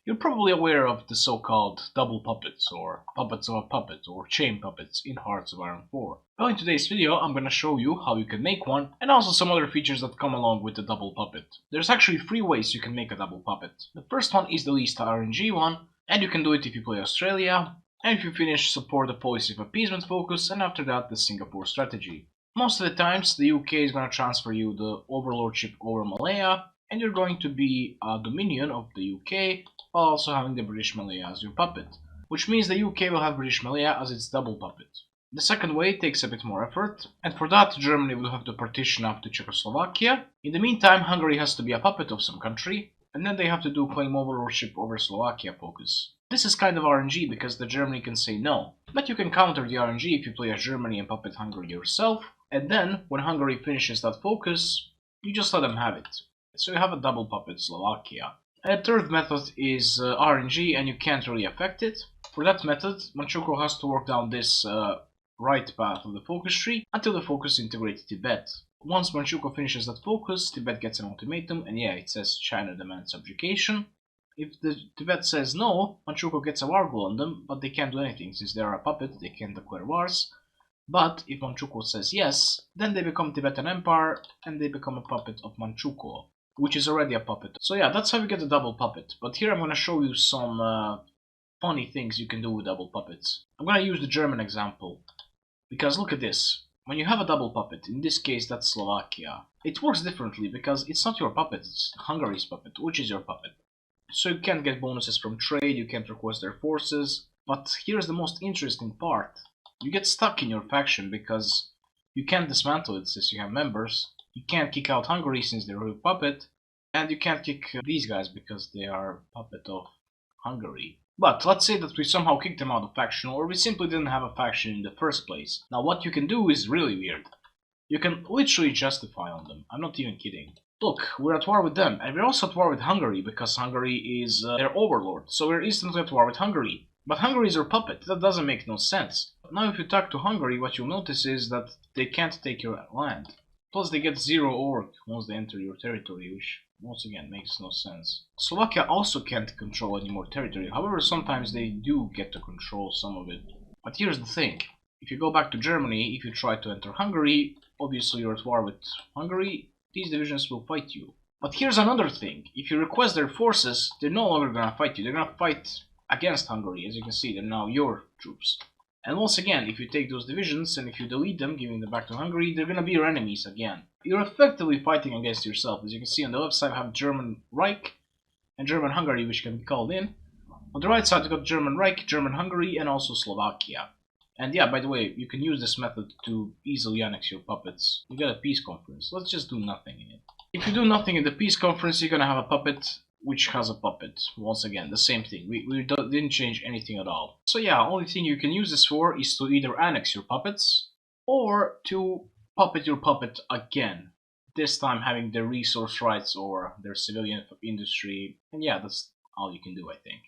You're probably aware of the so-called double puppets, or puppets of a puppet, or chain puppets in Hearts of Iron 4. Well, in today's video I'm gonna show you how you can make one, and also some other features that come along with the double puppet. There's actually 3 ways you can make a double puppet. The first one is the least RNG one, and you can do it if you play Australia, and if you finish support the policy of appeasement focus, and after that the Singapore strategy. Most of the times the UK is gonna transfer you the overlordship over Malaya, and you're going to be a dominion of the UK while also having the British Malaya as your puppet, which means the UK will have British Malaya as its double puppet. The second way takes a bit more effort, and for that Germany will have to partition up to Czechoslovakia. In the meantime, Hungary has to be a puppet of some country, and then they have to do claim overlordship over Slovakia focus. This is kind of RNG because the Germany can say no, but you can counter the RNG if you play as Germany and puppet Hungary yourself, and then when Hungary finishes that focus, you just let them have it. So you have a double puppet Slovakia. A third method is RNG, and you can't really affect it. For that method, Manchukuo has to work down this right path of the focus tree until the focus integrates Tibet. Once Manchukuo finishes that focus, Tibet gets an ultimatum, and yeah, it says China demands subjugation. If the Tibet says no, Manchukuo gets a war goal on them, but they can't do anything. Since they are a puppet, they can't declare wars. But if Manchukuo says yes, then they become Tibetan Empire, and they become a puppet of Manchukuo, which is already a puppet. So yeah, that's how you get a double puppet. But here I'm gonna show you some funny things you can do with double puppets. I'm gonna use the German example, because look at this. When you have a double puppet, in this case that's Slovakia, it works differently because it's not your puppet, it's Hungary's puppet, which is your puppet. So you can't get bonuses from trade, you can't request their forces, but here's the most interesting part. You get stuck in your faction because you can't dismantle it since you have members, you can't kick out Hungary since they're a puppet, and you can't kick these guys because they are puppet of Hungary. But let's say that we somehow kicked them out of faction, or we simply didn't have a faction in the first place. Now what you can do is really weird. You can literally justify on them, I'm not even kidding. Look, we're at war with them, and we're also at war with Hungary, because Hungary is their overlord, so we're instantly at war with Hungary. But Hungary is your puppet, that doesn't make no sense. Now if you talk to Hungary, what you'll notice is that they can't take your land. Plus they get 0 orc once they enter your territory, which once again makes no sense. Slovakia also can't control any more territory, however sometimes they do get to control some of it. But here's the thing, if you go back to Germany, if you try to enter Hungary, obviously you're at war with Hungary, these divisions will fight you. But here's another thing, if you request their forces, they're no longer gonna fight you, they're gonna fight against Hungary. As you can see, they're now your troops. And once again, if you take those divisions and if you delete them, giving them back to Hungary, they're gonna be your enemies again. You're effectively fighting against yourself. As you can see on the left side I have German Reich and German Hungary, which can be called in. On the right side you've got German Reich, German Hungary, and also Slovakia. And yeah, by the way, you can use this method to easily annex your puppets. You get a peace conference. Let's just do nothing in it. If you do nothing in the peace conference, you're gonna have a puppet which has a puppet. Once again, the same thing. We didn't change anything at all. So yeah, only thing you can use this for is to either annex your puppets or to puppet your puppet again. This time having their resource rights or their civilian industry. And yeah, that's all you can do, I think.